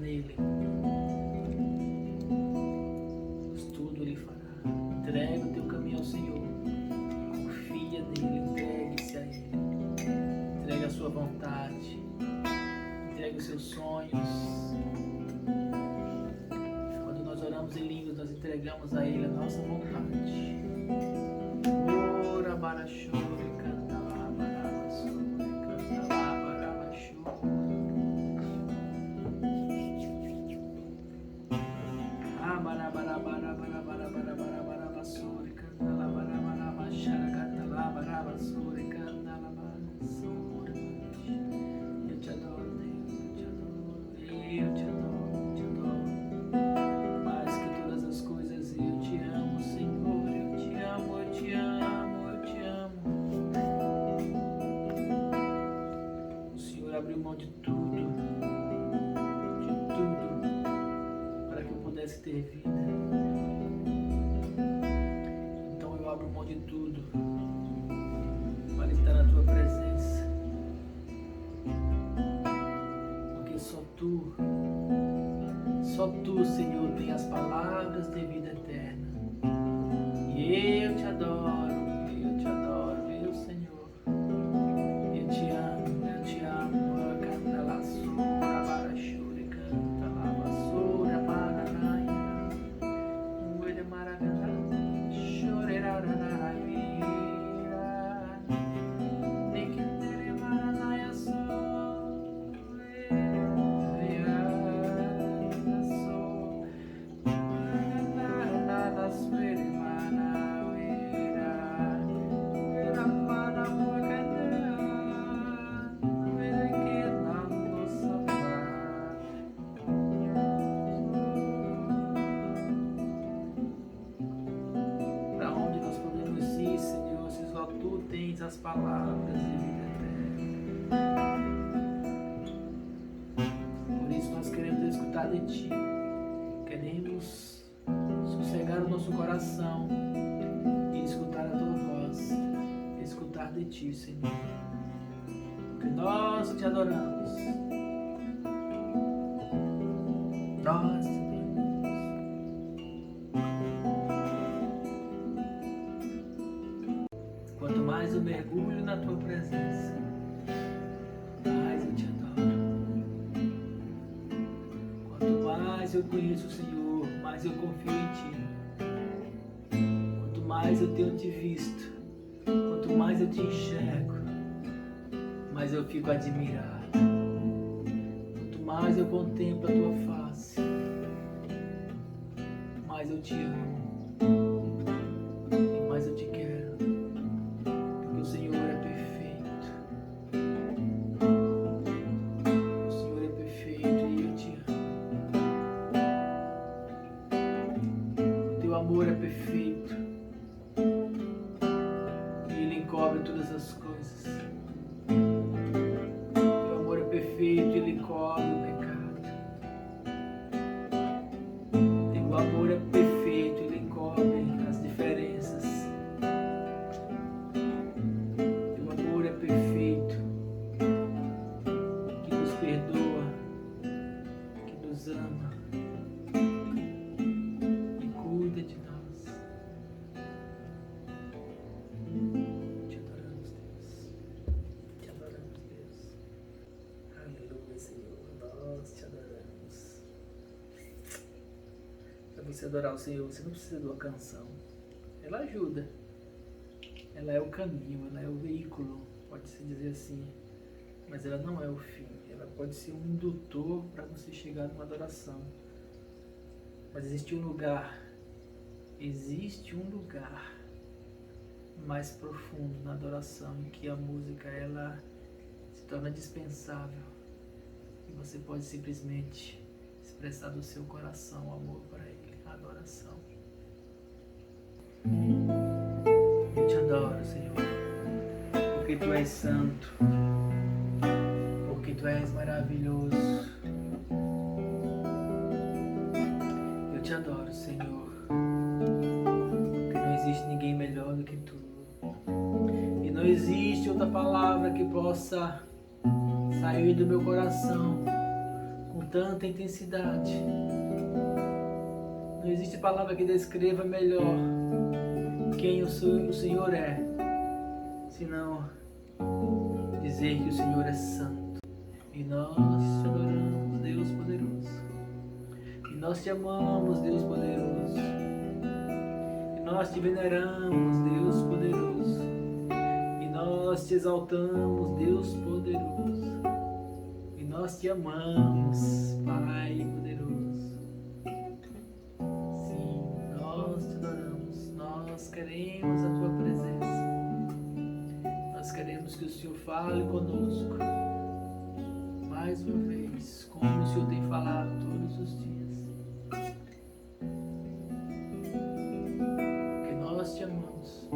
nele, pois tudo ele fará. Entrega o teu caminho ao Senhor, confia nele, entregue-se a ele, entrega a sua vontade, entrega os seus sonhos. Quando nós oramos em línguas, nós entregamos a ele a nossa vontade. Ora barachore, canta lá, barabasore, canta lá, barabachore. Ah, barabarabarabarabarabarabarabasore, canta lá, barabarabachara, canta lá, barabasore, canta lá, barabasore. Eu te adoro, Deus, eu te adoro, eu te adoro, eu te adoro. Mais que todas as coisas, eu te amo, Senhor, eu te amo, eu te amo, eu te amo. O Senhor abriu mão de tudo, para que eu pudesse ter vida. Então eu abro mão de tudo para estar na tua presença, porque só tu, Senhor, tem as palavras de vida eterna. E eu te adoro, meu Senhor. Eu te amo, eu te amo. Canta lá, sura, barachuri, canta lá, basura, baranaia. Uede maragana, choreraranaira. Nikindere maranaia, para onde nós podemos ir, Senhor, se só tu tens as palavras de vida eterna. Por isso nós queremos escutar de ti, queremos sossegar o nosso coração e escutar a tua voz, escutar de ti, Senhor, porque nós te adoramos, nós te adoramos. Quanto mais eu mergulho na tua presença, mais eu te adoro. Quanto mais eu conheço o Senhor, mais eu confio em ti. Quanto mais eu tenho te visto, quanto mais eu te enxergo, mais eu fico admirado. Quanto mais eu contemplo a tua face, mais eu te amo e mais eu te quero, porque o Senhor é perfeito. O Senhor é perfeito e eu te amo. O teu amor é perfeito e ele encobre todas as coisas. O teu amor é perfeito e ele cobre o pecado. Teu amor é perfeito e ele encobre as diferenças. Teu amor é perfeito, que nos perdoa, que nos ama e cuida de nós. Te adoramos, Deus. Te adoramos, Deus. Aleluia, Senhor. Nós te adoramos. Para você adorar o Senhor, você não precisa de uma canção. Ela ajuda. Ela é o caminho, ela é o veículo, pode-se dizer assim. Mas ela não é o fim. Ela pode ser um indutor para você chegar numa adoração. Mas existe um lugar mais profundo na adoração, em que a música ela se torna dispensável e você pode simplesmente expressar do seu coração o amor para ele, a adoração. Eu te adoro, Senhor, porque tu és santo, porque tu és maravilhoso. Eu te adoro, Senhor, porque não existe ninguém melhor do que tu. E não existe outra palavra que possa sair do meu coração com tanta intensidade. Não existe palavra que descreva melhor quem o Senhor é, senão dizer que o Senhor é santo. E nós te adoramos, Deus poderoso. E nós te amamos, Deus poderoso. E nós te veneramos, Deus poderoso. E nós te exaltamos, Deus poderoso. E nós te amamos, Pai poderoso. Sim, nós te adoramos. Nós queremos a tua presença. Nós queremos que o Senhor fale conosco mais uma vez, como o Senhor tem falado todos os dias. Porque nós te amamos.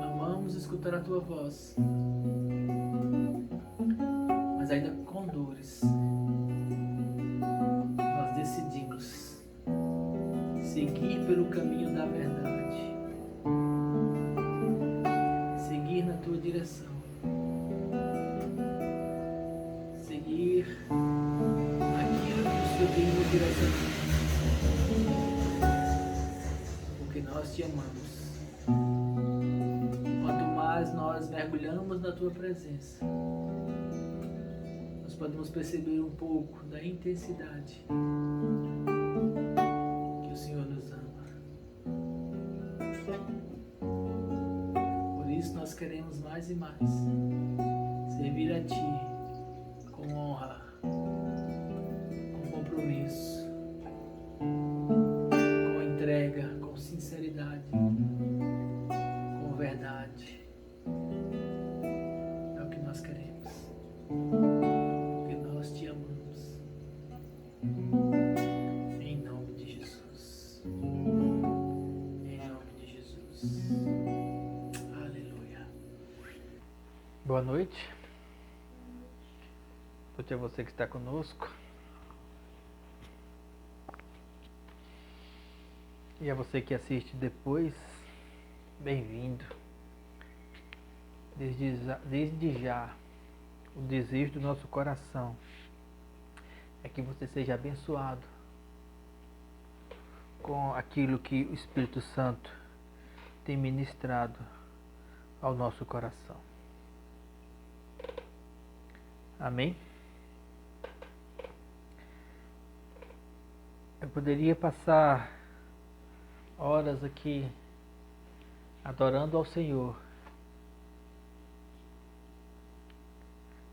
Amamos escutar a tua voz. Mas ainda com dores, nós decidimos seguir pelo caminho da verdade. Seguir na tua direção. Seguir naquilo que o Senhor tem nos direcionado. Porque nós te amamos. Quanto mais nós mergulhamos na tua presença, nós podemos perceber um pouco da intensidade que o Senhor nos ama. Por isso nós queremos mais e mais servir a Ti com honra, com compromisso, com entrega, com sinceridade, com verdade. É o que nós queremos, porque nós te amamos. Em nome de Jesus. Em nome de Jesus. Aleluia. Boa noite. A você que está conosco e a você que assiste depois, bem-vindo. Desde já, o desejo do nosso coração é que você seja abençoado com aquilo que o Espírito Santo tem ministrado ao nosso coração. Amém? Eu poderia passar horas aqui adorando ao Senhor.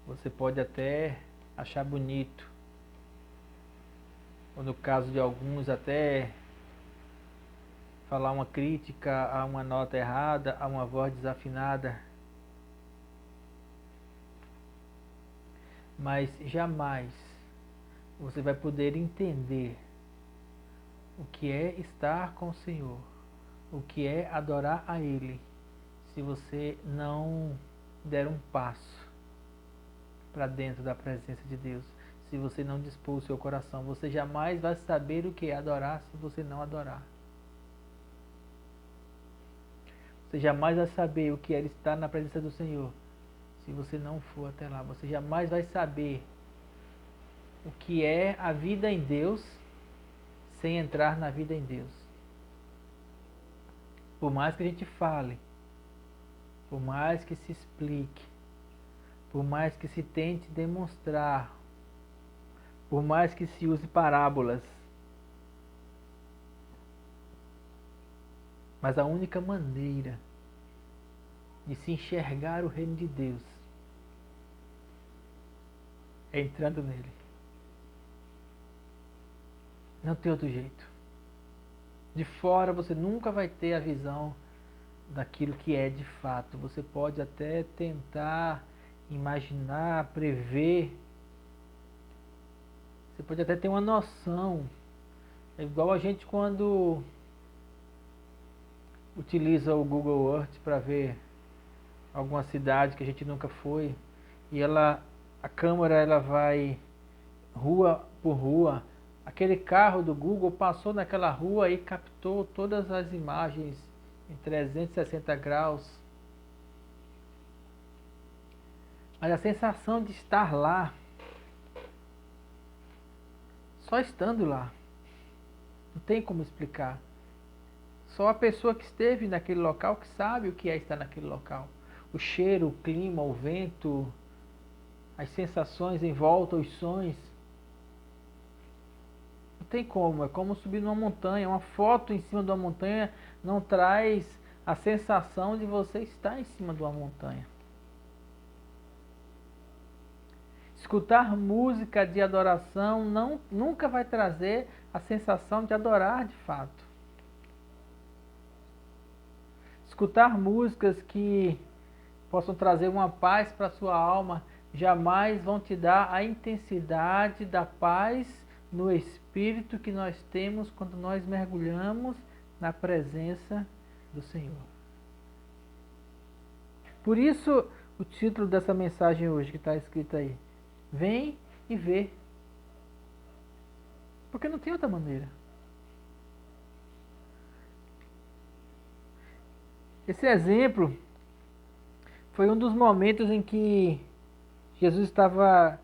Você pode até achar bonito, ou no caso de alguns até falar uma crítica a uma nota errada, a uma voz desafinada. Mas jamais você vai poder entender o que é estar com o Senhor, o que é adorar a Ele, se você não der um passo para dentro da presença de Deus, se você não dispor o seu coração. Você jamais vai saber o que é adorar se você não adorar. Você jamais vai saber o que é estar na presença do Senhor se você não for até lá. Você jamais vai saber o que é a vida em Deus sem entrar na vida em Deus. Por mais que a gente fale, por mais que se explique, por mais que se tente demonstrar, por mais que se use parábolas, mas a única maneira de se enxergar o reino de Deus é entrando nele. Não tem outro jeito. De fora você nunca vai ter a visão daquilo que é de fato. Você pode até tentar imaginar, prever. Você pode até ter uma noção. É igual a gente quando utiliza o Google Earth para ver alguma cidade que a gente nunca foi, e a câmera ela vai rua por rua. Aquele carro do Google passou naquela rua e captou todas as imagens em 360 graus. Mas a sensação de estar lá só estando lá. Não tem como explicar. Só a pessoa que esteve naquele local que sabe o que é estar naquele local. O cheiro, o clima, o vento, as sensações em volta, os sons. Não tem como, é como subir numa montanha. Uma foto em cima de uma montanha não traz a sensação de você estar em cima de uma montanha. Escutar música de adoração nunca vai trazer a sensação de adorar de fato. Escutar músicas que possam trazer uma paz para a sua alma jamais vão te dar a intensidade da paz no espírito que nós temos quando nós mergulhamos na presença do Senhor. Por isso, o título dessa mensagem hoje que está escrito aí: vem e vê. Porque não tem outra maneira. Esse exemplo foi um dos momentos em que Jesus estava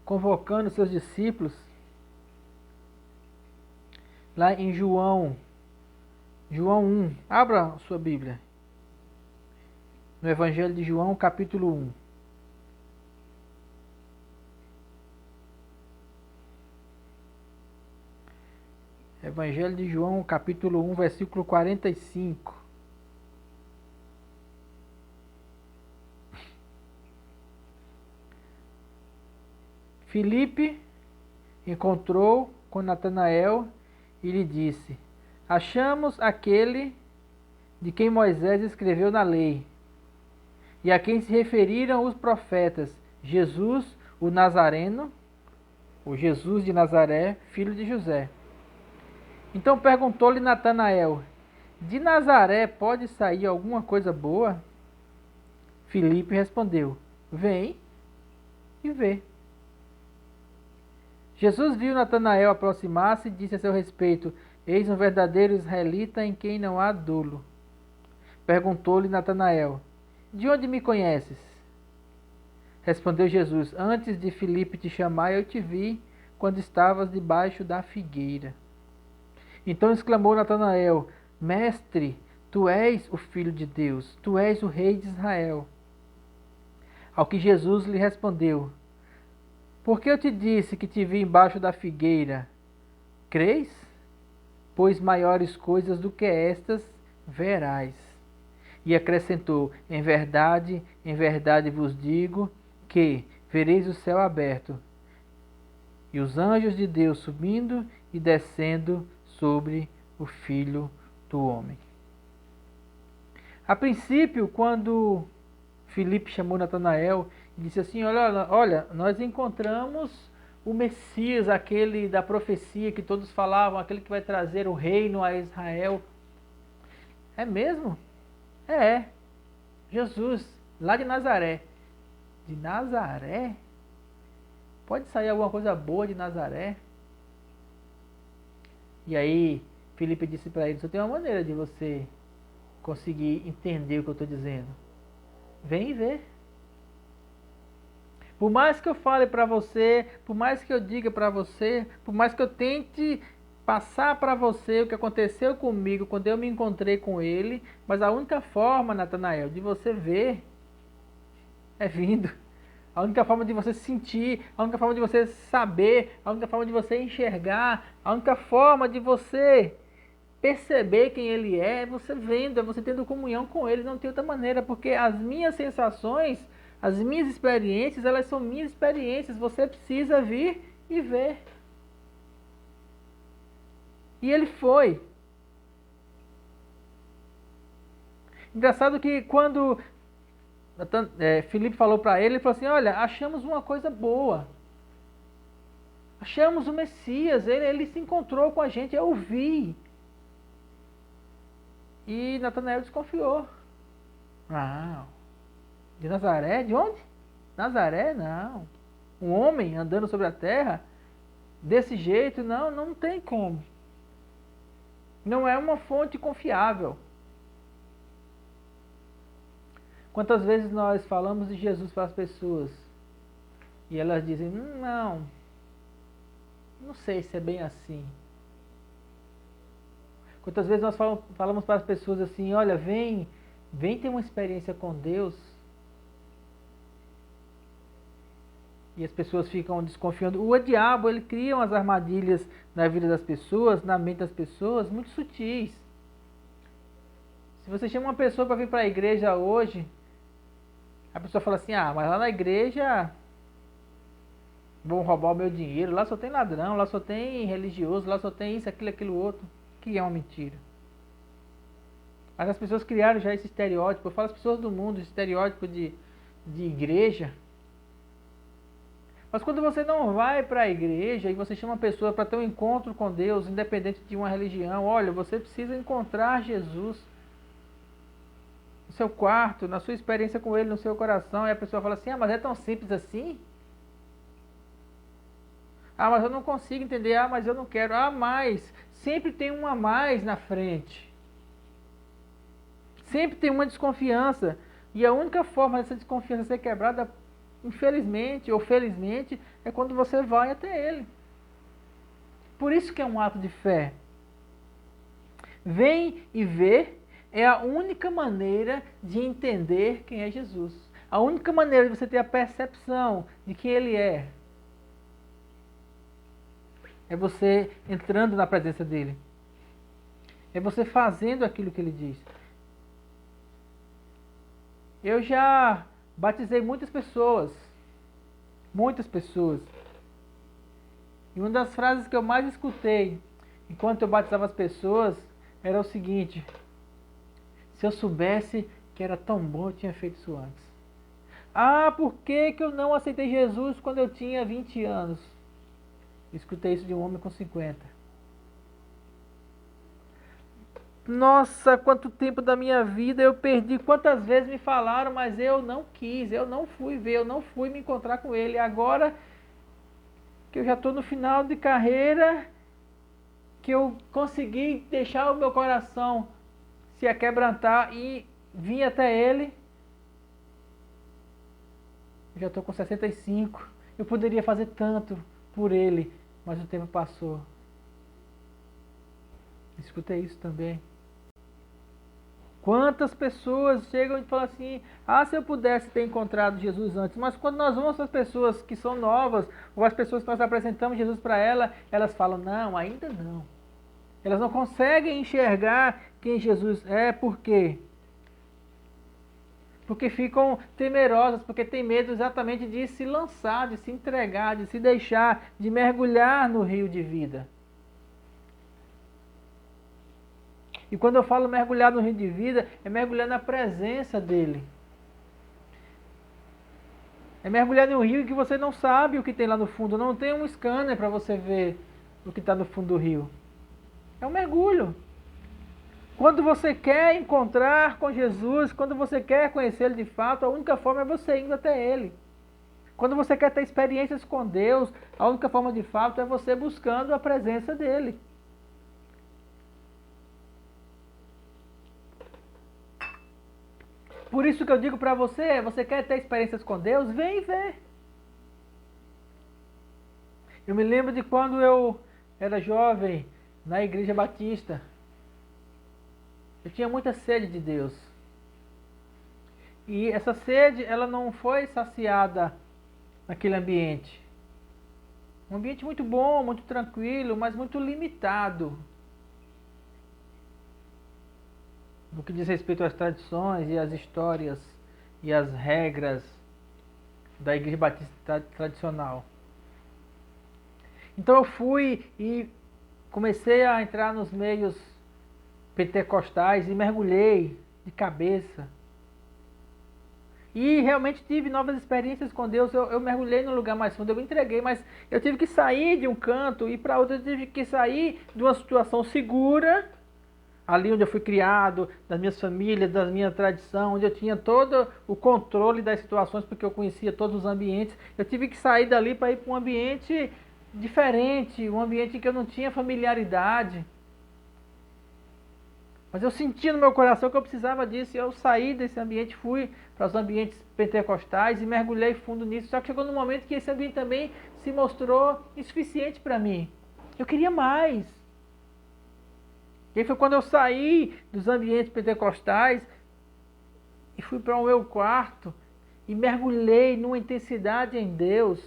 convocando seus discípulos lá em João 1. Abra sua Bíblia. No Evangelho de João, capítulo 1. Evangelho de João, capítulo 1, versículo 45. Filipe encontrou com Natanael e lhe disse: achamos aquele de quem Moisés escreveu na lei, e a quem se referiram os profetas, Jesus, o Nazareno, o Jesus de Nazaré, filho de José. Então perguntou-lhe Natanael: de Nazaré pode sair alguma coisa boa? Filipe respondeu: vem e vê. Jesus viu Natanael aproximar-se e disse a seu respeito: eis um verdadeiro israelita em quem não há dolo. Perguntou-lhe Natanael: de onde me conheces? Respondeu Jesus: antes de Filipe te chamar, eu te vi quando estavas debaixo da figueira. Então exclamou Natanael: mestre, tu és o Filho de Deus, tu és o Rei de Israel. Ao que Jesus lhe respondeu: por que eu te disse que te vi embaixo da figueira? Crês? Pois maiores coisas do que estas verás. E acrescentou: em verdade vos digo que vereis o céu aberto e os anjos de Deus subindo e descendo sobre o Filho do Homem. A princípio, quando Filipe chamou Natanael e disse assim: olha, nós encontramos o Messias, aquele da profecia que todos falavam, aquele que vai trazer o reino a Israel. É mesmo? É. Jesus, lá de Nazaré. De Nazaré? Pode sair alguma coisa boa de Nazaré? E aí, Filipe disse para ele: só tem uma maneira de você conseguir entender o que eu estou dizendo. Vem e vê. Por mais que eu fale para você, por mais que eu diga para você, por mais que eu tente passar para você o que aconteceu comigo quando eu me encontrei com ele, mas a única forma, Natanael, de você ver é vindo. A única forma de você sentir, a única forma de você saber, a única forma de você enxergar, a única forma de você perceber quem ele é você vendo, é você tendo comunhão com ele. Não tem outra maneira, porque as minhas sensações, as minhas experiências, elas são minhas experiências. Você precisa vir e ver. E ele foi. Engraçado que quando Filipe falou para ele, ele falou assim: olha, achamos uma coisa boa. Achamos o Messias, ele se encontrou com a gente, eu vi. E Natanael desconfiou. Não. De Nazaré? De onde? Nazaré? Não. Um homem andando sobre a terra? Desse jeito? Não, não tem como. Não é uma fonte confiável. Quantas vezes nós falamos de Jesus para as pessoas e elas dizem: não, Não sei se é bem assim. Quantas vezes nós falamos para as pessoas assim, olha, vem ter uma experiência com Deus. E as pessoas ficam desconfiando. O diabo, ele cria umas armadilhas na vida das pessoas, na mente das pessoas, muito sutis. Se você chama uma pessoa para vir para a igreja hoje, a pessoa fala assim, mas lá na igreja vão roubar o meu dinheiro, lá só tem ladrão, lá só tem religioso, lá só tem isso, aquilo outro, que é uma mentira. Mas as pessoas criaram já esse estereótipo, eu falo as pessoas do mundo, esse estereótipo de igreja. Mas quando você não vai para a igreja e você chama a pessoa para ter um encontro com Deus, independente de uma religião, olha, você precisa encontrar Jesus no seu quarto, na sua experiência com Ele, no seu coração, e a pessoa fala assim, mas é tão simples assim? Mas eu não consigo entender, mas eu não quero, mas sempre tem um a mais na frente. Sempre tem uma desconfiança, e a única forma dessa desconfiança ser quebrada, infelizmente ou felizmente, é quando você vai até Ele. Por isso que é um ato de fé. Vem e vê é a única maneira de entender quem é Jesus. A única maneira de você ter a percepção de quem Ele é você entrando na presença dEle. É você fazendo aquilo que Ele diz. Eu já batizei muitas pessoas. Muitas pessoas. E uma das frases que eu mais escutei enquanto eu batizava as pessoas era o seguinte: se eu soubesse que era tão bom, eu tinha feito isso antes. Por que eu não aceitei Jesus quando eu tinha 20 anos? Eu escutei isso de um homem com 50. Nossa, quanto tempo da minha vida eu perdi, quantas vezes me falaram, mas eu não quis, eu não fui ver, eu não fui me encontrar com Ele. Agora que eu já estou no final de carreira, que eu consegui deixar o meu coração se aquebrantar e vir até Ele, eu já estou com 65, eu poderia fazer tanto por Ele, mas o tempo passou. Escutei isso também. Quantas pessoas chegam e falam assim, se eu pudesse ter encontrado Jesus antes. Mas quando nós vamos para as pessoas que são novas, ou as pessoas que nós apresentamos Jesus para elas falam, não, ainda não. Elas não conseguem enxergar quem Jesus é, por quê? Porque ficam temerosas, porque têm medo exatamente de se lançar, de se entregar, de se deixar, de mergulhar no rio de vida. E quando eu falo mergulhar no rio de vida, é mergulhar na presença dele. É mergulhar no rio que você não sabe o que tem lá no fundo. Não tem um scanner para você ver o que está no fundo do rio. É um mergulho. Quando você quer encontrar com Jesus, quando você quer conhecê-lo de fato, a única forma é você indo até Ele. Quando você quer ter experiências com Deus, a única forma de fato é você buscando a presença dEle. Por isso que eu digo para você quer ter experiências com Deus? Vem ver. Eu me lembro de quando eu era jovem, na Igreja Batista. Eu tinha muita sede de Deus. E essa sede, ela não foi saciada naquele ambiente. Um ambiente muito bom, muito tranquilo, mas muito limitado. No que diz respeito às tradições e às histórias e às regras da Igreja Batista tradicional. Então eu fui e comecei a entrar nos meios pentecostais e mergulhei de cabeça. E realmente tive novas experiências com Deus. Eu mergulhei no lugar mais fundo, eu me entreguei, mas eu tive que sair de um canto e para outro. Eu tive que sair de uma situação segura, ali onde eu fui criado, das minhas famílias, da minha tradição, onde eu tinha todo o controle das situações, porque eu conhecia todos os ambientes. Eu tive que sair dali para ir para um ambiente diferente, um ambiente em que eu não tinha familiaridade. Mas eu sentia no meu coração que eu precisava disso, e eu saí desse ambiente, fui para os ambientes pentecostais e mergulhei fundo nisso. Só que chegou num momento que esse ambiente também se mostrou insuficiente para mim. Eu queria mais. E aí foi quando eu saí dos ambientes pentecostais e fui para o meu quarto e mergulhei numa intensidade em Deus,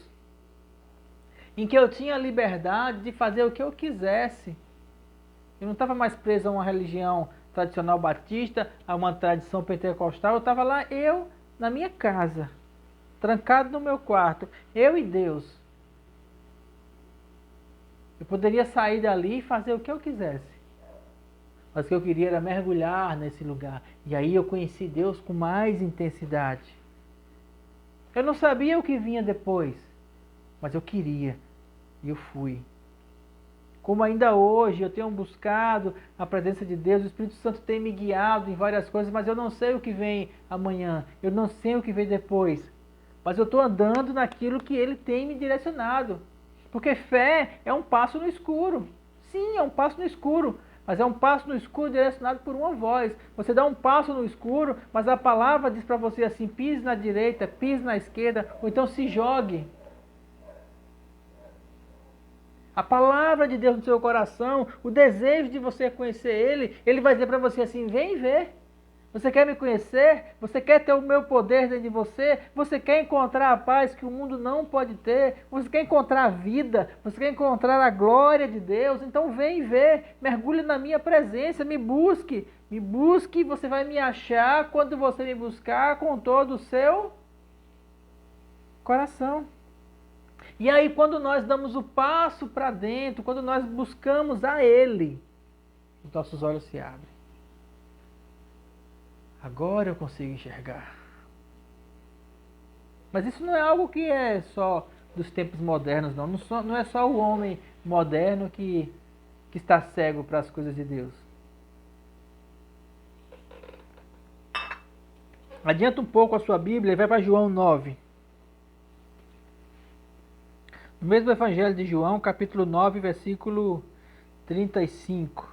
em que eu tinha a liberdade de fazer o que eu quisesse. Eu não estava mais preso a uma religião tradicional batista, a uma tradição pentecostal. Eu estava lá, eu, na minha casa, trancado no meu quarto, eu e Deus. Eu poderia sair dali e fazer o que eu quisesse. Mas o que eu queria era mergulhar nesse lugar. E aí eu conheci Deus com mais intensidade. Eu não sabia o que vinha depois, mas eu queria. E eu fui. Como ainda hoje eu tenho buscado a presença de Deus, o Espírito Santo tem me guiado em várias coisas, mas eu não sei o que vem amanhã. Eu não sei o que vem depois. Mas eu estou andando naquilo que Ele tem me direcionado. Porque fé é um passo no escuro. Sim, é um passo no escuro. Mas é um passo no escuro direcionado por uma voz. Você dá um passo no escuro, mas a palavra diz para você assim: pise na direita, pise na esquerda, ou então se jogue. A palavra de Deus no seu coração, o desejo de você conhecer Ele, Ele vai dizer para você assim: vem ver. Você quer me conhecer? Você quer ter o meu poder dentro de você? Você quer encontrar a paz que o mundo não pode ter? Você quer encontrar a vida? Você quer encontrar a glória de Deus? Então vem ver, mergulhe na minha presença, me busque. Me busque, você vai me achar quando você me buscar com todo o seu coração. E aí quando nós damos o passo para dentro, quando nós buscamos a Ele, os nossos olhos se abrem. Agora eu consigo enxergar. Mas isso não é algo que é só dos tempos modernos, não. Não é só o homem moderno que está cego para as coisas de Deus. Adianta um pouco a sua Bíblia e vai para João 9. No mesmo Evangelho de João, capítulo 9, versículo 35.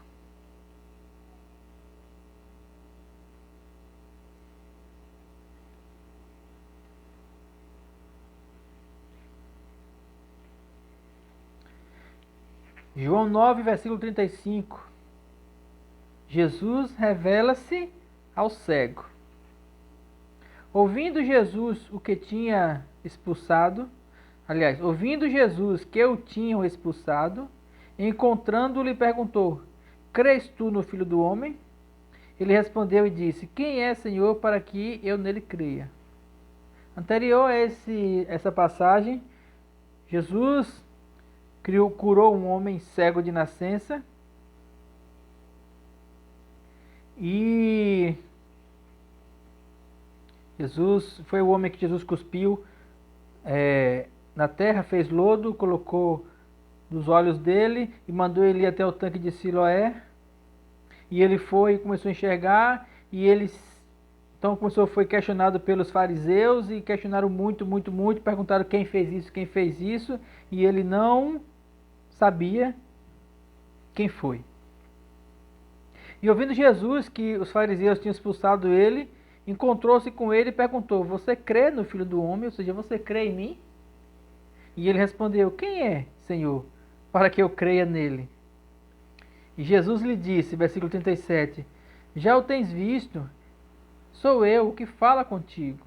João 9, versículo 35. Jesus revela-se ao cego. Ouvindo Jesus o que tinha expulsado, ouvindo Jesus que o tinham expulsado, encontrando-o, lhe perguntou: crês tu no Filho do Homem? Ele respondeu e disse: quem é, Senhor, para que eu nele creia? Anterior a essa passagem, Jesus curou um homem cego de nascença e Jesus foi o homem que Jesus cuspiu na terra, fez lodo, colocou nos olhos dele e mandou ele ir até o tanque de Siloé. E ele foi e começou a enxergar, e ele então foi questionado pelos fariseus, e questionaram muito, perguntaram quem fez isso, e ele não sabia quem foi. E ouvindo Jesus que os fariseus tinham expulsado ele, encontrou-se com ele e perguntou: você crê no Filho do Homem? Ou seja, você crê em mim? E ele respondeu: quem é, Senhor, para que eu creia nele? E Jesus lhe disse, versículo 37, já o tens visto, sou eu o que fala contigo.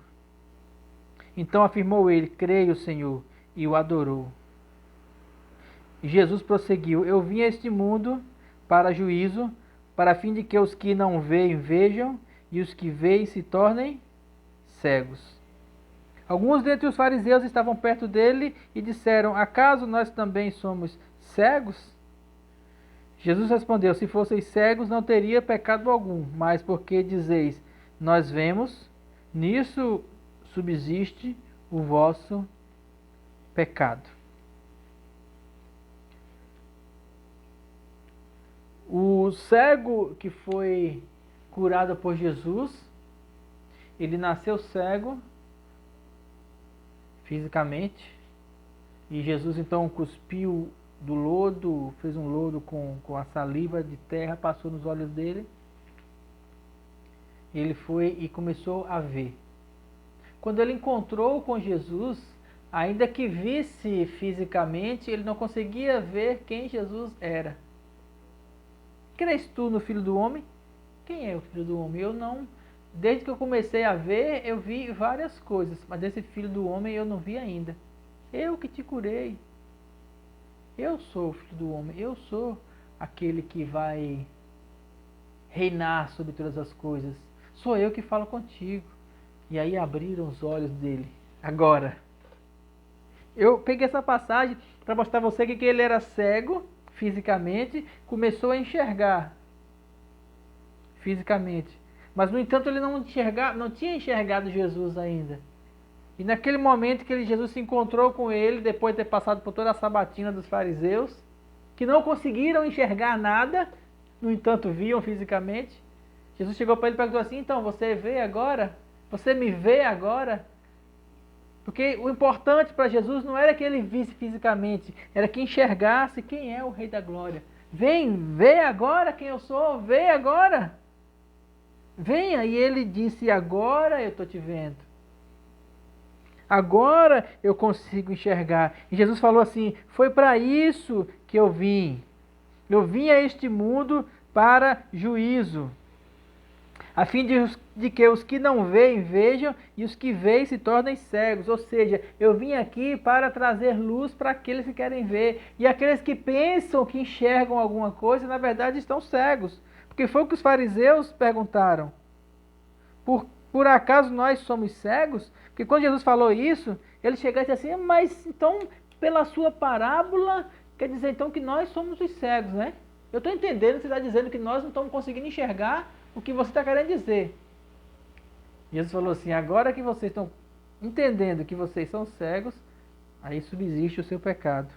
Então afirmou ele: creio, Senhor, e o adorou. E Jesus prosseguiu: eu vim a este mundo para juízo, para fim de que os que não veem vejam, e os que veem se tornem cegos. Alguns dentre os fariseus estavam perto dele e disseram: acaso nós também somos cegos? Jesus respondeu: se fosseis cegos, não teria pecado algum, mas porque dizeis, nós vemos, nisso subsiste o vosso pecado. O cego que foi curado por Jesus, ele nasceu cego fisicamente, e Jesus então cuspiu do lodo, fez um lodo com a saliva de terra, passou nos olhos dele. Ele foi e começou a ver. Quando ele encontrou com Jesus, ainda que visse fisicamente, ele não conseguia ver quem Jesus era. Crês tu no Filho do Homem? Quem é o Filho do Homem? Eu não... Desde que eu comecei a ver, eu vi várias coisas, mas desse Filho do Homem eu não vi ainda. Eu que te curei. Eu sou o Filho do Homem. Eu sou aquele que vai reinar sobre todas as coisas. Sou eu que falo contigo. E aí abriram os olhos dele. Agora, eu peguei essa passagem para mostrar a você que ele era cego fisicamente, começou a enxergar fisicamente. Mas, no entanto, ele não tinha enxergado Jesus ainda. E naquele momento que Jesus se encontrou com ele, depois de ter passado por toda a sabatina dos fariseus, que não conseguiram enxergar nada, no entanto viam fisicamente, Jesus chegou para ele e perguntou assim: então, você vê agora? Você me vê agora? Porque o importante para Jesus não era que ele visse fisicamente, era que enxergasse quem é o Rei da Glória. Vem, vê agora quem eu sou, vê agora. Venha, e ele disse: agora eu estou te vendo. Agora eu consigo enxergar. E Jesus falou assim: foi para isso que eu vim. Eu vim a este mundo para juízo, a fim de que os que não veem vejam e os que veem se tornem cegos. Ou seja, eu vim aqui para trazer luz para aqueles que querem ver. E aqueles que pensam que enxergam alguma coisa, na verdade estão cegos. Porque foi o que os fariseus perguntaram. Por acaso nós somos cegos? Porque quando Jesus falou isso, ele chegou e disse assim: mas então, pela sua parábola, quer dizer então que nós somos os cegos, né? Eu estou entendendo, você está dizendo que nós não estamos conseguindo enxergar o que você está querendo dizer. Jesus falou assim: agora que vocês estão entendendo que vocês são cegos, aí subsiste o seu pecado.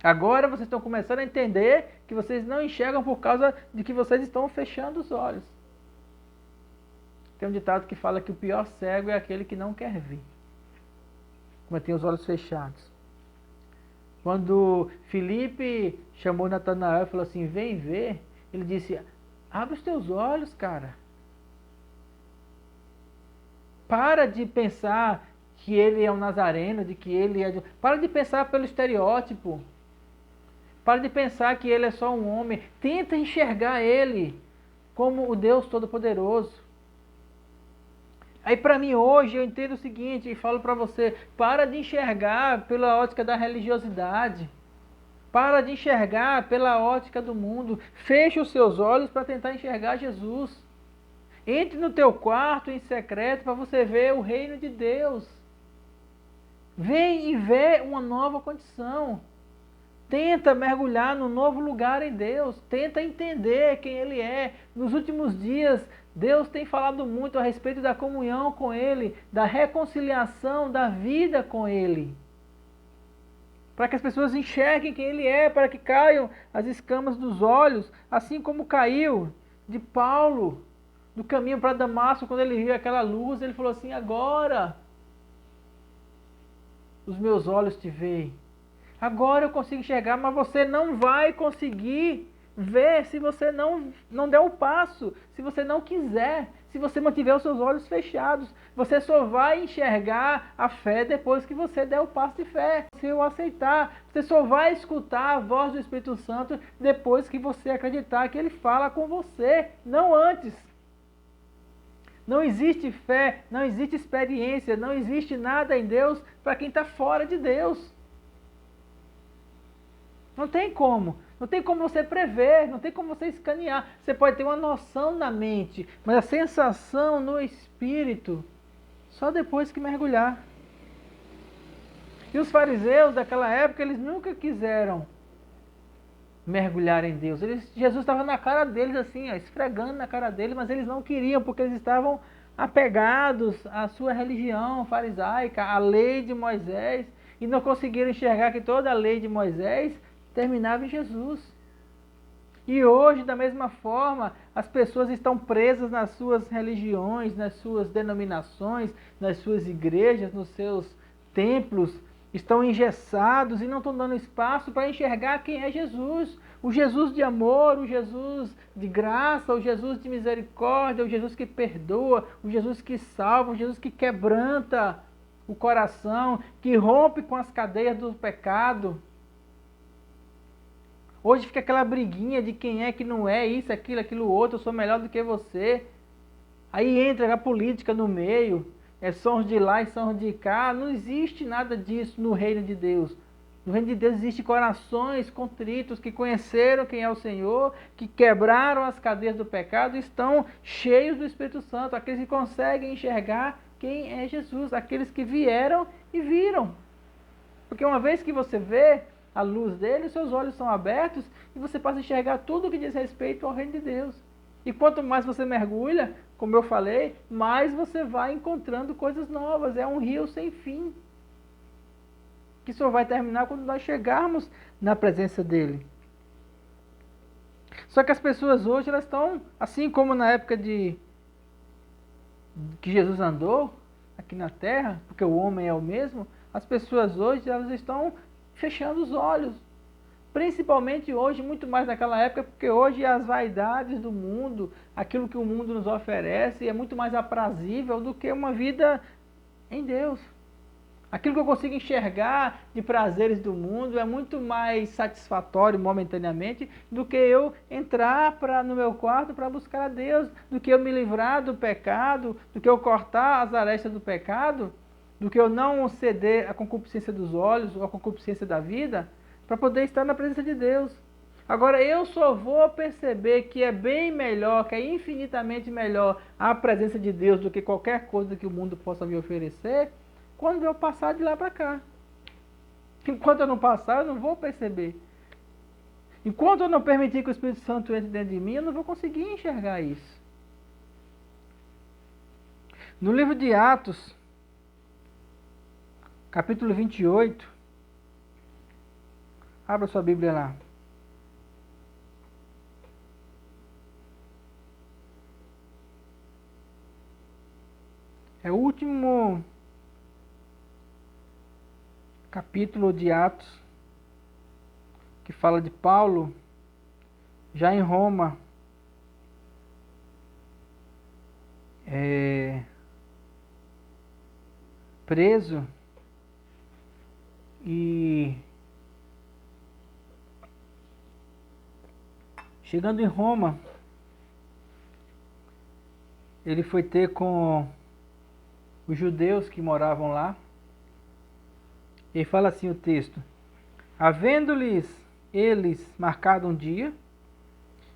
Agora vocês estão começando a entender que vocês não enxergam por causa de que vocês estão fechando os olhos. Tem um ditado que fala que o pior cego é aquele que não quer ver, mantém os olhos fechados. Quando Filipe chamou Natanael e falou assim: vem ver, ele disse: abre os teus olhos, cara. Para de pensar que ele é um nazareno, de que ele é... Para de pensar pelo estereótipo. Para de pensar que ele é só um homem. Tenta enxergar ele como o Deus Todo-Poderoso. Aí para mim hoje eu entendo o seguinte e falo para você: para de enxergar pela ótica da religiosidade. Para de enxergar pela ótica do mundo. Feche os seus olhos para tentar enxergar Jesus. Entre no teu quarto em secreto para você ver o reino de Deus. Vem e vê uma nova condição. Tenta mergulhar no novo lugar em Deus. Tenta entender quem Ele é. Nos últimos dias, Deus tem falado muito a respeito da comunhão com Ele, da reconciliação da vida com Ele. Para que as pessoas enxerguem quem Ele é, para que caiam as escamas dos olhos, assim como caiu de Paulo no caminho para Damasco, quando ele viu aquela luz, ele falou assim: agora os meus olhos te veem. Agora eu consigo enxergar, mas você não vai conseguir ver se você não der o passo, se você não quiser, se você mantiver os seus olhos fechados. Você só vai enxergar a fé depois que você der o passo de fé, se eu aceitar. Você só vai escutar a voz do Espírito Santo depois que você acreditar que Ele fala com você, não antes. Não existe fé, não existe experiência, não existe nada em Deus para quem está fora de Deus. Não tem como. Não tem como você prever, não tem como você escanear. Você pode ter uma noção na mente, mas a sensação no espírito, só depois que mergulhar. E os fariseus daquela época, eles nunca quiseram mergulhar em Deus. Jesus estava na cara deles assim, esfregando na cara deles, mas eles não queriam, porque eles estavam apegados à sua religião farisaica, à lei de Moisés, e não conseguiram enxergar que toda a lei de Moisés terminava em Jesus. E hoje, da mesma forma, as pessoas estão presas nas suas religiões, nas suas denominações, nas suas igrejas, nos seus templos, estão engessados e não estão dando espaço para enxergar quem é Jesus. O Jesus de amor, o Jesus de graça, o Jesus de misericórdia, o Jesus que perdoa, o Jesus que salva, o Jesus que quebranta o coração, que rompe com as cadeias do pecado. Hoje fica aquela briguinha de quem é que não é, isso, aquilo outro, eu sou melhor do que você. Aí entra a política no meio, sons de lá e sons de cá. Não existe nada disso no reino de Deus. No reino de Deus existem corações contritos que conheceram quem é o Senhor, que quebraram as cadeias do pecado e estão cheios do Espírito Santo. Aqueles que conseguem enxergar quem é Jesus, aqueles que vieram e viram. Porque uma vez que você vê a luz dele, os seus olhos são abertos e você passa a enxergar tudo o que diz respeito ao reino de Deus. E quanto mais você mergulha, como eu falei, mais você vai encontrando coisas novas. É um rio sem fim, que só vai terminar quando nós chegarmos na presença dele. Só que as pessoas hoje, elas estão, assim como na época que Jesus andou aqui na terra, porque o homem é o mesmo, as pessoas hoje, elas estão fechando os olhos. Principalmente hoje, muito mais naquela época, porque hoje as vaidades do mundo, aquilo que o mundo nos oferece, é muito mais aprazível do que uma vida em Deus. Aquilo que eu consigo enxergar de prazeres do mundo é muito mais satisfatório momentaneamente do que eu entrar no meu quarto para buscar a Deus, do que eu me livrar do pecado, do que eu cortar as arestas do pecado, do que eu não ceder à concupiscência dos olhos ou à concupiscência da vida, para poder estar na presença de Deus. Agora, eu só vou perceber que é bem melhor, que é infinitamente melhor a presença de Deus do que qualquer coisa que o mundo possa me oferecer, quando eu passar de lá para cá. Enquanto eu não passar, eu não vou perceber. Enquanto eu não permitir que o Espírito Santo entre dentro de mim, eu não vou conseguir enxergar isso. No livro de Atos, capítulo 28, abra sua Bíblia lá. É o último capítulo de Atos, que fala de Paulo, já em Roma, preso, e chegando em Roma, ele foi ter com os judeus que moravam lá. E fala assim o texto: havendo-lhes eles marcado um dia,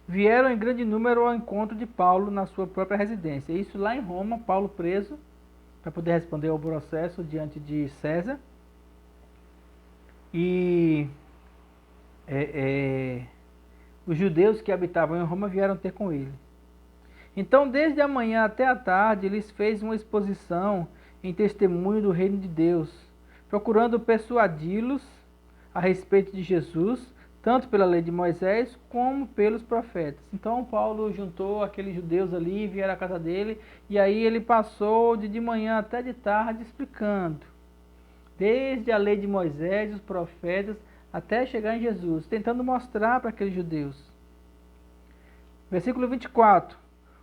vieram em grande número ao encontro de Paulo na sua própria residência. Isso lá em Roma, Paulo preso, para poder responder ao processo diante de César. E os judeus que habitavam em Roma vieram ter com ele. Então, desde a manhã até a tarde, lhes fez uma exposição em testemunho do reino de Deus, procurando persuadi-los a respeito de Jesus, tanto pela lei de Moisés como pelos profetas. Então Paulo juntou aqueles judeus ali, vieram à casa dele, e aí ele passou de manhã até de tarde explicando, desde a lei de Moisés, os profetas, até chegar em Jesus, tentando mostrar para aqueles judeus. Versículo 24.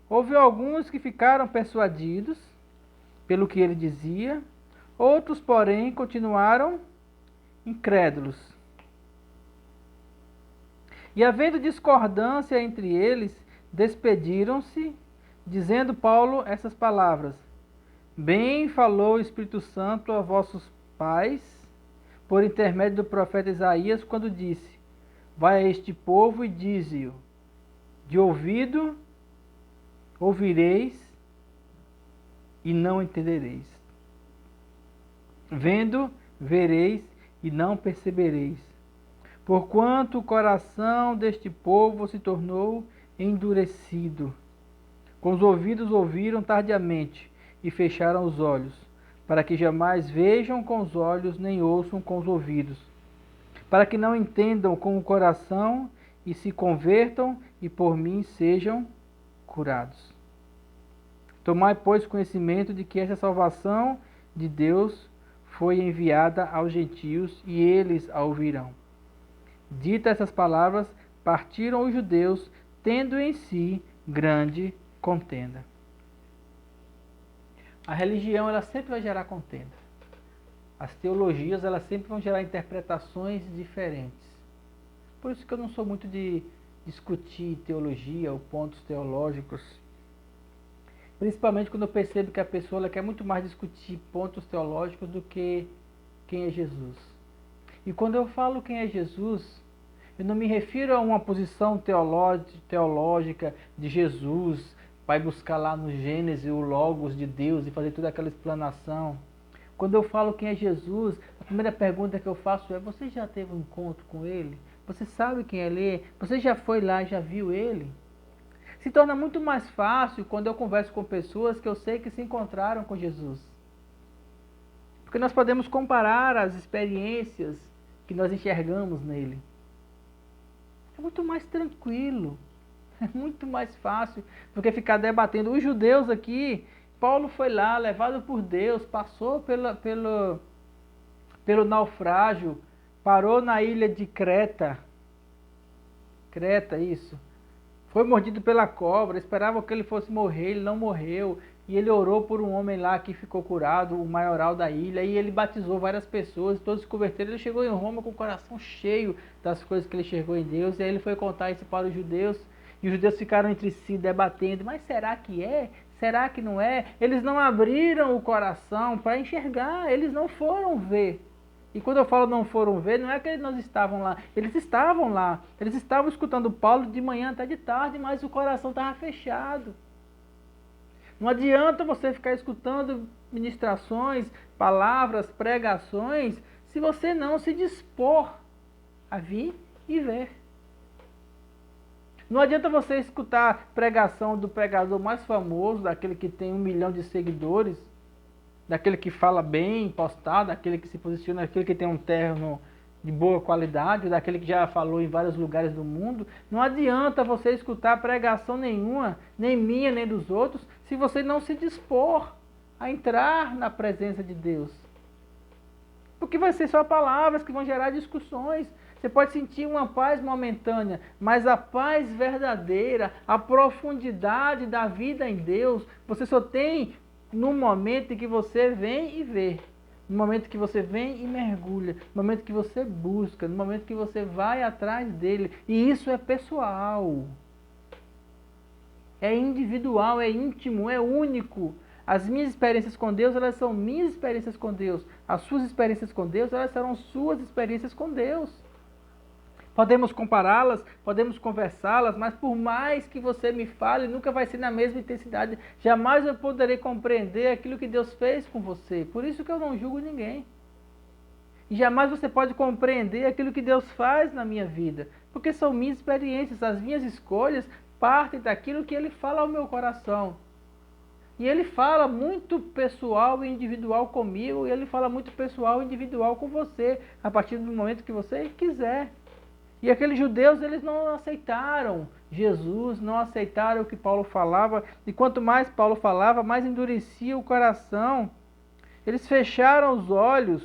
Houve alguns que ficaram persuadidos pelo que ele dizia, outros, porém, continuaram incrédulos. E havendo discordância entre eles, despediram-se, dizendo Paulo essas palavras: bem falou o Espírito Santo a vossos pais, por intermédio do profeta Isaías, quando disse: vai a este povo e dize-o, de ouvido ouvireis e não entendereis, vendo vereis e não percebereis, porquanto o coração deste povo se tornou endurecido. Com os ouvidos ouviram tardiamente e fecharam os olhos, para que jamais vejam com os olhos nem ouçam com os ouvidos, para que não entendam com o coração e se convertam e por mim sejam curados. Tomai, pois, conhecimento de que esta salvação de Deus foi enviada aos gentios e eles a ouvirão. Ditas essas palavras, partiram os judeus, tendo em si grande contenda. A religião, ela sempre vai gerar contenda. As teologias, elas sempre vão gerar interpretações diferentes. Por isso que eu não sou muito de discutir teologia ou pontos teológicos. Principalmente quando eu percebo que a pessoa ela quer muito mais discutir pontos teológicos do que quem é Jesus. E quando eu falo quem é Jesus, eu não me refiro a uma posição teológica de Jesus, vai buscar lá no Gênesis o Logos de Deus e fazer toda aquela explanação. Quando eu falo quem é Jesus, a primeira pergunta que eu faço é: você já teve um encontro com Ele? Você sabe quem Ele é? Você já foi lá e já viu Ele? Se torna muito mais fácil quando eu converso com pessoas que eu sei que se encontraram com Jesus. Porque nós podemos comparar as experiências que nós enxergamos nele. É muito mais tranquilo, é muito mais fácil do que ficar debatendo. Os judeus aqui, Paulo foi lá, levado por Deus, passou pelo naufrágio, parou na ilha de Creta. Creta, isso. Foi mordido pela cobra, esperavam que ele fosse morrer, ele não morreu. E ele orou por um homem lá que ficou curado, o maioral da ilha, e ele batizou várias pessoas, todos se converteram. Ele chegou em Roma com o coração cheio das coisas que ele enxergou em Deus, e aí ele foi contar isso para os judeus, e os judeus ficaram entre si debatendo: mas será que é? Será que não é? Eles não abriram o coração para enxergar, eles não foram ver. E quando eu falo não foram ver, não é que eles não estavam lá. Eles estavam lá. Eles estavam escutando Paulo de manhã até de tarde, mas o coração estava fechado. Não adianta você ficar escutando ministrações, palavras, pregações, se você não se dispor a vir e ver. Não adianta você escutar pregação do pregador mais famoso, daquele que tem 1 milhão de seguidores, daquele que fala bem postado, daquele que se posiciona, daquele que tem um terno de boa qualidade, daquele que já falou em vários lugares do mundo. Não adianta você escutar pregação nenhuma, nem minha, nem dos outros, se você não se dispor a entrar na presença de Deus. Porque vai ser só palavras que vão gerar discussões. Você pode sentir uma paz momentânea, mas a paz verdadeira, a profundidade da vida em Deus, você só tem no momento em que você vem e vê, no momento que você vem e mergulha, no momento que você busca, no momento que você vai atrás dele. E isso é pessoal, é individual, é íntimo, é único. As minhas experiências com Deus, elas são minhas experiências com Deus. As suas experiências com Deus, elas serão suas experiências com Deus. Podemos compará-las, podemos conversá-las, mas por mais que você me fale, nunca vai ser na mesma intensidade. Jamais eu poderei compreender aquilo que Deus fez com você. Por isso que eu não julgo ninguém. E jamais você pode compreender aquilo que Deus faz na minha vida. Porque são minhas experiências, as minhas escolhas partem daquilo que Ele fala ao meu coração. E Ele fala muito pessoal e individual comigo, e Ele fala muito pessoal e individual com você, a partir do momento que você quiser. E aqueles judeus, eles não aceitaram Jesus, não aceitaram o que Paulo falava. E quanto mais Paulo falava, mais endurecia o coração. Eles fecharam os olhos,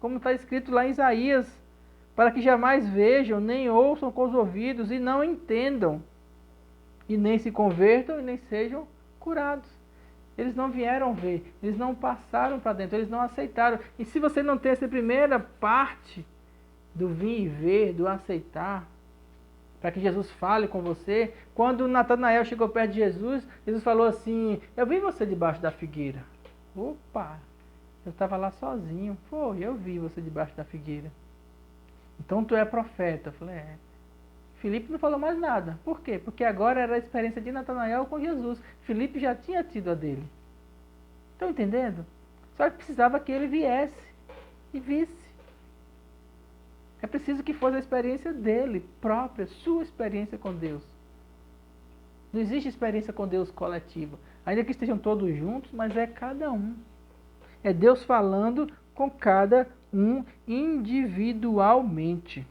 como está escrito lá em Isaías, para que jamais vejam, nem ouçam com os ouvidos, e não entendam, e nem se convertam, e nem sejam curados. Eles não vieram ver, eles não passaram para dentro, eles não aceitaram. E se você não tem essa primeira parte do vir e ver, do aceitar, para que Jesus fale com você. Quando Natanael chegou perto de Jesus, Jesus falou assim: eu vi você debaixo da figueira. Opa, eu estava lá sozinho. Foi, eu vi você debaixo da figueira. Então tu é profeta. Eu falei: é. Filipe não falou mais nada. Por quê? Porque agora era a experiência de Natanael com Jesus. Filipe já tinha tido a dele. Estão entendendo? Só que precisava que ele viesse e visse. É preciso que fosse a experiência dele própria, sua experiência com Deus. Não existe experiência com Deus coletiva. Ainda que estejam todos juntos, mas é cada um. É Deus falando com cada um individualmente.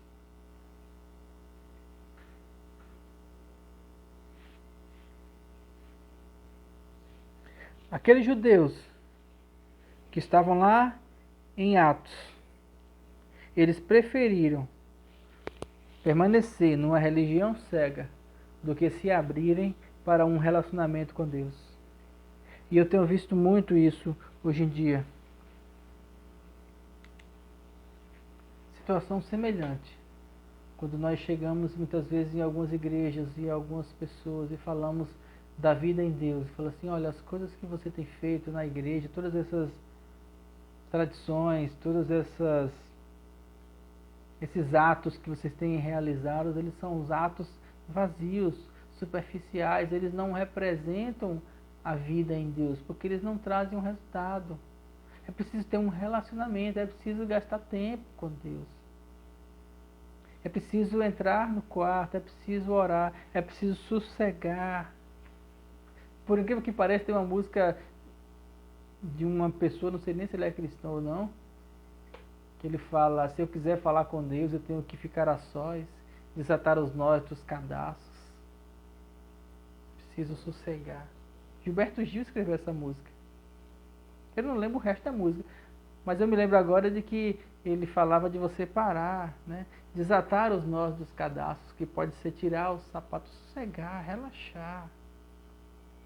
Aqueles judeus que estavam lá em Atos, eles preferiram permanecer numa religião cega do que se abrirem para um relacionamento com Deus. E eu tenho visto muito isso hoje em dia. situação semelhante. Quando nós chegamos muitas vezes em algumas igrejas e algumas pessoas e falamos da vida em Deus, e fala assim, olha, as coisas que você tem feito na igreja, todas essas tradições, esses atos que vocês têm realizado, eles são os atos vazios, superficiais, eles não representam a vida em Deus, porque eles não trazem um resultado. É preciso ter um relacionamento, é preciso gastar tempo com Deus. É preciso entrar no quarto, é preciso orar, é preciso sossegar. Por incrível que pareça, tem uma música de uma pessoa, não sei nem se ele é cristão ou não, que ele fala, se eu quiser falar com Deus, eu tenho que ficar a sós, desatar os nós dos cadastros. Preciso sossegar. Gilberto Gil escreveu essa música. Eu não lembro o resto da música, mas eu me lembro agora de que ele falava de você parar, né? Desatar os nós dos cadastros, que pode ser tirar os sapatos, sossegar, relaxar,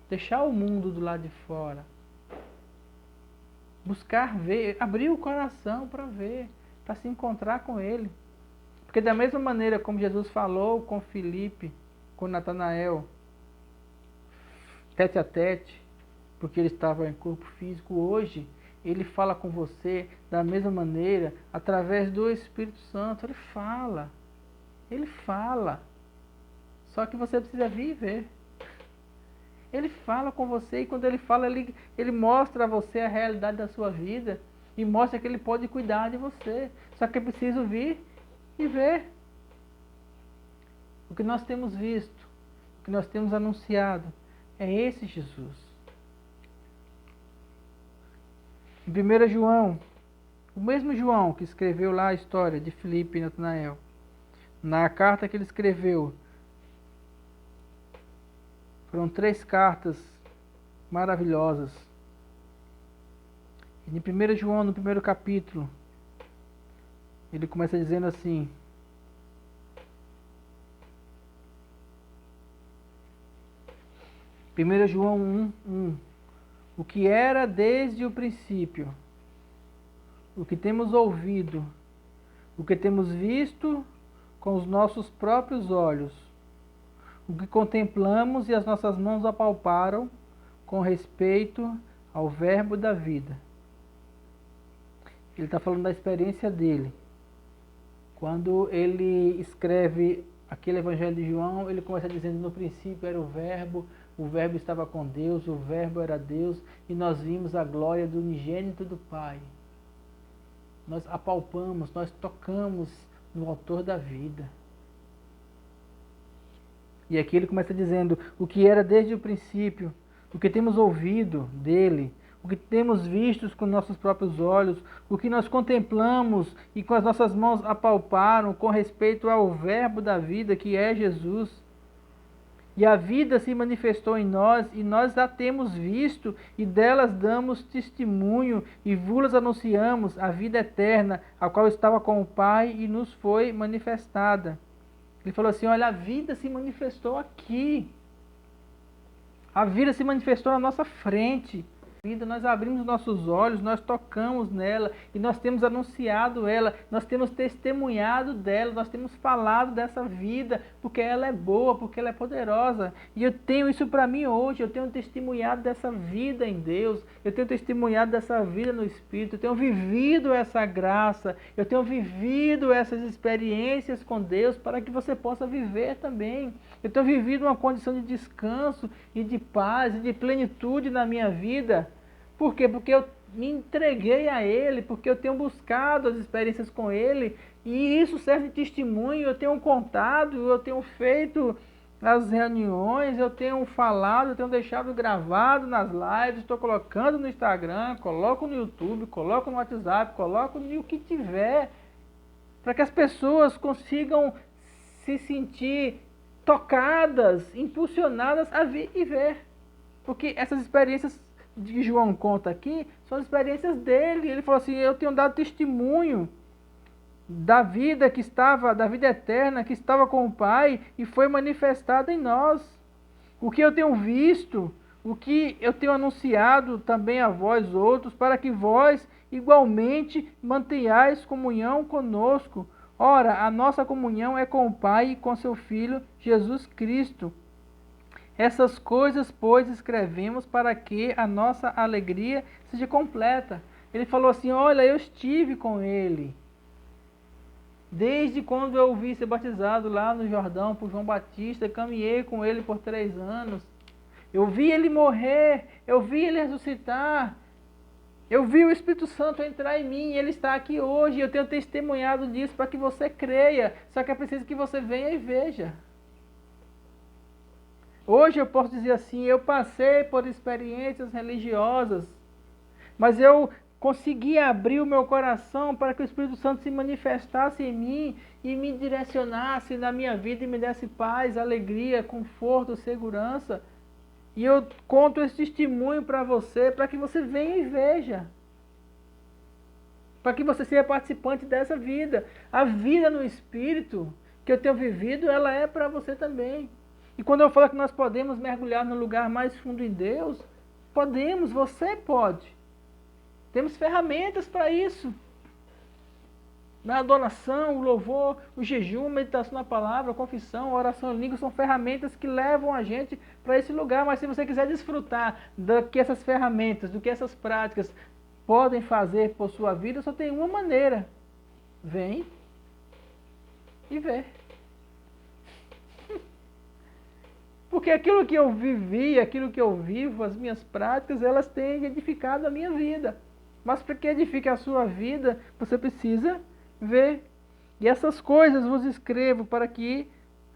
deixar o mundo do lado de fora, buscar ver, abrir o coração para ver, para se encontrar com Ele. Porque da mesma maneira como Jesus falou com Filipe, com Natanael, tete a tete, porque ele estava em corpo físico, hoje Ele fala com você da mesma maneira, através do Espírito Santo. Ele fala, só que você precisa viver. Ele fala com você e quando Ele fala, ele mostra a você a realidade da sua vida e mostra que Ele pode cuidar de você. Só que é preciso vir e ver. O que nós temos visto, o que nós temos anunciado, é esse Jesus. Em 1 João, o mesmo João que escreveu lá a história de Filipe e Natanael, na carta que ele escreveu, foram 3 cartas maravilhosas. E em 1 João, no primeiro capítulo, ele começa dizendo assim, Primeiro João 1:1, o que era desde o princípio, o que temos ouvido, o que temos visto com os nossos próprios olhos, o que contemplamos e as nossas mãos apalparam com respeito ao verbo da vida. Ele está falando da experiência dele. Quando ele escreve aquele Evangelho de João, ele começa dizendo, no princípio era o verbo estava com Deus, o verbo era Deus, e nós vimos a glória do unigênito do Pai. Nós apalpamos, nós tocamos no autor da vida. E aqui ele começa dizendo, o que era desde o princípio, o que temos ouvido dele, o que temos visto com nossos próprios olhos, o que nós contemplamos e com as nossas mãos apalparam com respeito ao verbo da vida, que é Jesus. E a vida se manifestou em nós, e nós a temos visto, e delas damos testemunho, e vos anunciamos a vida eterna, a qual estava com o Pai, e nos foi manifestada. Ele falou assim, olha, a vida se manifestou aqui. A vida se manifestou na nossa frente. Nós abrimos nossos olhos, nós tocamos nela e nós temos anunciado ela, nós temos testemunhado dela, nós temos falado dessa vida, porque ela é boa, porque ela é poderosa. E eu tenho isso para mim hoje, eu tenho testemunhado dessa vida em Deus, eu tenho testemunhado dessa vida no Espírito, eu tenho vivido essa graça, eu tenho vivido essas experiências com Deus para que você possa viver também. Eu tenho vivido uma condição de descanso e de paz e de plenitude na minha vida. Por quê? Porque eu me entreguei a Ele, porque eu tenho buscado as experiências com Ele, e isso serve de testemunho. Eu tenho contado, eu tenho feito as reuniões, eu tenho falado, eu tenho deixado gravado nas lives, estou colocando no Instagram, coloco no YouTube, coloco no WhatsApp, coloco no que tiver, para que as pessoas consigam se sentir tocadas, impulsionadas a vir e ver. Porque essas experiências que João conta aqui são as experiências dele. Ele falou assim, eu tenho dado testemunho da vida que estava, da vida eterna que estava com o Pai e foi manifestada em nós. O que eu tenho visto, o que eu tenho anunciado também a vós outros, para que vós igualmente mantenhais comunhão conosco. Ora, a nossa comunhão é com o Pai e com seu Filho Jesus Cristo. Essas coisas, pois, escrevemos para que a nossa alegria seja completa. Ele falou assim, olha, eu estive com ele. Desde quando eu o vi ser batizado lá no Jordão por João Batista, caminhei com ele por 3 anos. Eu vi ele morrer, eu vi ele ressuscitar. Eu vi o Espírito Santo entrar em mim, ele está aqui hoje. Eu tenho testemunhado disso para que você creia. Só que é preciso que você venha e veja. Hoje eu posso dizer assim, eu passei por experiências religiosas, mas eu consegui abrir o meu coração para que o Espírito Santo se manifestasse em mim e me direcionasse na minha vida e me desse paz, alegria, conforto, segurança. E eu conto esse testemunho para você, para que você venha e veja. Para que você seja participante dessa vida. A vida no Espírito que eu tenho vivido, ela é para você também. E quando eu falo que nós podemos mergulhar no lugar mais fundo em Deus, podemos, você pode. Temos ferramentas para isso. Na adoração, o louvor, o jejum, a meditação na palavra, a confissão, a oração em língua são ferramentas que levam a gente para esse lugar. Mas se você quiser desfrutar do que essas ferramentas, do que essas práticas podem fazer por sua vida, só tem uma maneira. Vem e vê. Porque aquilo que eu vivi, aquilo que eu vivo, as minhas práticas, elas têm edificado a minha vida. Mas para que edifique a sua vida, você precisa ver. E essas coisas vos escrevo para que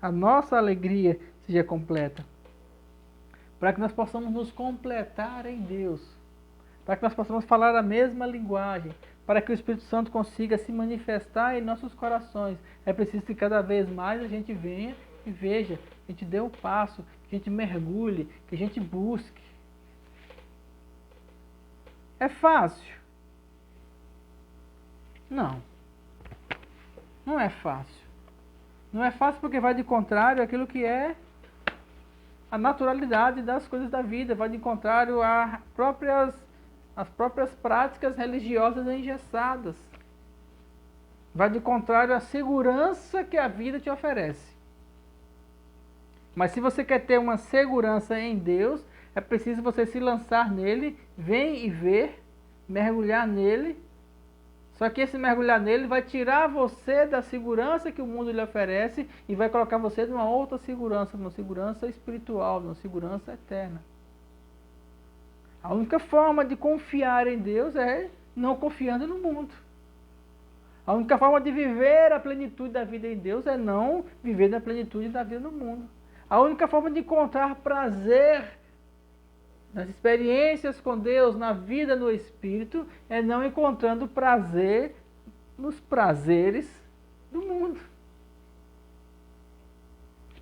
a nossa alegria seja completa. Para que nós possamos nos completar em Deus. Para que nós possamos falar a mesma linguagem. Para que o Espírito Santo consiga se manifestar em nossos corações. É preciso que cada vez mais a gente venha e veja, que a gente dê um passo, que a gente mergulhe, que a gente busque. É fácil? Não. Não é fácil. Não é fácil porque vai de contrário àquilo que é a naturalidade das coisas da vida, vai de contrário às próprias práticas religiosas engessadas. Vai de contrário à segurança que a vida te oferece. Mas se você quer ter uma segurança em Deus, é preciso você se lançar nele, vem e ver, mergulhar nele. Só que esse mergulhar nele vai tirar você da segurança que o mundo lhe oferece e vai colocar você numa outra segurança, numa segurança espiritual, numa segurança eterna. A única forma de confiar em Deus é não confiando no mundo. A única forma de viver a plenitude da vida em Deus é não viver na plenitude da vida no mundo. A única forma de encontrar prazer nas experiências com Deus, na vida no Espírito, é não encontrando prazer nos prazeres do mundo.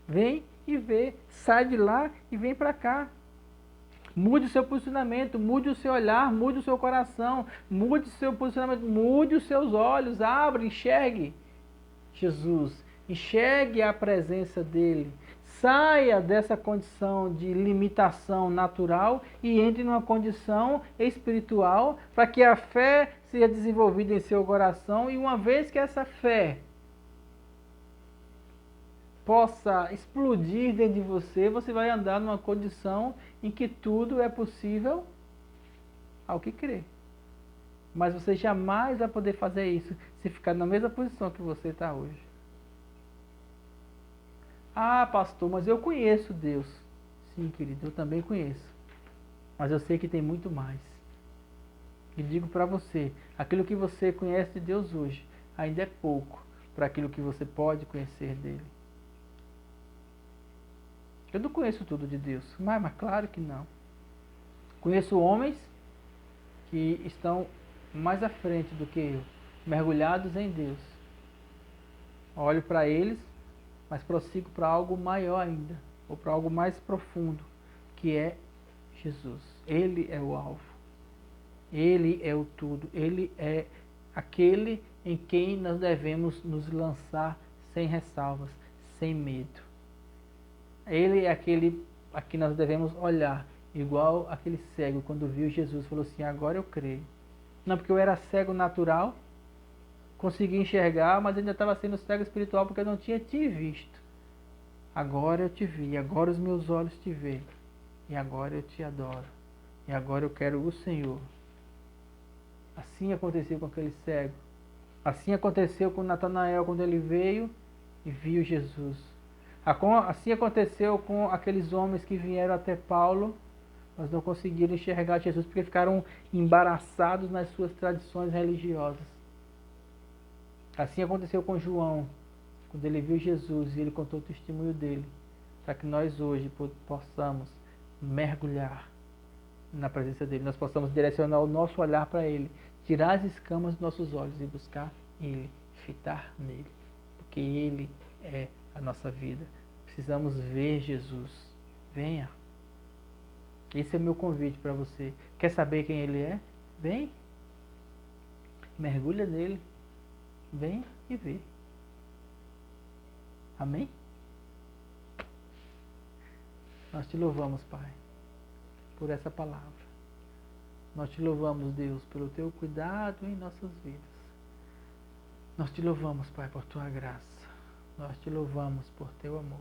Vem e vê, sai de lá e vem para cá. Mude o seu posicionamento, mude o seu olhar, mude o seu coração, mude o seu posicionamento, mude os seus olhos, abra, enxergue Jesus, enxergue a presença dEle. Saia dessa condição de limitação natural e entre numa condição espiritual para que a fé seja desenvolvida em seu coração e uma vez que essa fé possa explodir dentro de você, você vai andar numa condição em que tudo é possível ao que crê. Mas você jamais vai poder fazer isso se ficar na mesma posição que você está hoje. Ah, pastor, mas eu conheço Deus. Sim, querido, eu também conheço. Mas eu sei que tem muito mais. E digo para você, aquilo que você conhece de Deus hoje ainda é pouco para aquilo que você pode conhecer dele. Eu não conheço tudo de Deus, mas claro que não. Conheço homens que estão mais à frente do que eu, mergulhados em Deus. Olho para eles, mas prossigo para algo maior ainda, ou para algo mais profundo, que é Jesus. Ele é o alvo. Ele é o tudo. Ele é aquele em quem nós devemos nos lançar sem ressalvas, sem medo. Ele é aquele a quem nós devemos olhar, igual aquele cego quando viu Jesus, falou assim, agora eu creio. Não porque eu era cego natural, consegui enxergar, mas ainda estava sendo cego espiritual porque eu não tinha te visto. Agora eu te vi, agora os meus olhos te veem. E agora eu te adoro. E agora eu quero o Senhor. Assim aconteceu com aquele cego. Assim aconteceu com Natanael quando ele veio e viu Jesus. Assim aconteceu com aqueles homens que vieram até Paulo, mas não conseguiram enxergar Jesus porque ficaram embaraçados nas suas tradições religiosas. Assim aconteceu com João, quando ele viu Jesus e ele contou o testemunho dele, para que nós hoje possamos mergulhar na presença dele, nós possamos direcionar o nosso olhar para ele, tirar as escamas dos nossos olhos e buscar ele, fitar nele, porque ele é a nossa vida. Precisamos ver Jesus. Venha. Esse é o meu convite para você. Quer saber quem ele é? Vem. Mergulha nele. Vem e vê. Amém? Nós te louvamos, Pai, por essa palavra. Nós te louvamos, Deus, pelo teu cuidado em nossas vidas. Nós te louvamos, Pai, por tua graça. Nós te louvamos por teu amor.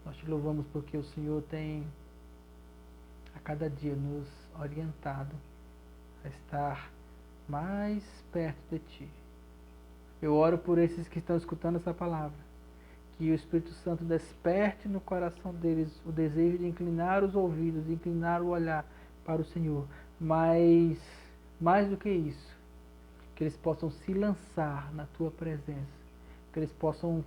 Nós te louvamos porque o Senhor tem a cada dia nos orientado a estar mais perto de ti. Eu oro por esses que estão escutando essa palavra, que o Espírito Santo desperte no coração deles o desejo de inclinar os ouvidos, de inclinar o olhar para o Senhor, mas mais do que isso, que eles possam se lançar na tua presença, que eles possam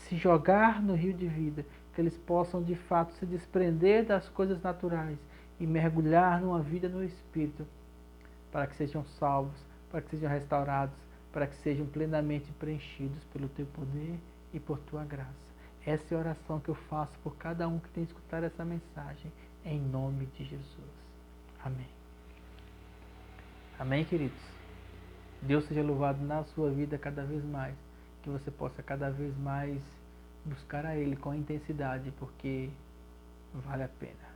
se jogar no rio de vida, que eles possam de fato se desprender das coisas naturais e mergulhar numa vida no Espírito, para que sejam salvos, para que sejam restaurados, para que sejam plenamente preenchidos pelo teu poder e por tua graça. Essa é a oração que eu faço por cada um que tem escutado essa mensagem, em nome de Jesus. Amém. Amém, queridos? Deus seja louvado na sua vida cada vez mais, que você possa cada vez mais buscar a Ele com intensidade, porque vale a pena.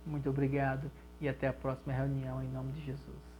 Muito obrigado e até a próxima reunião, em nome de Jesus.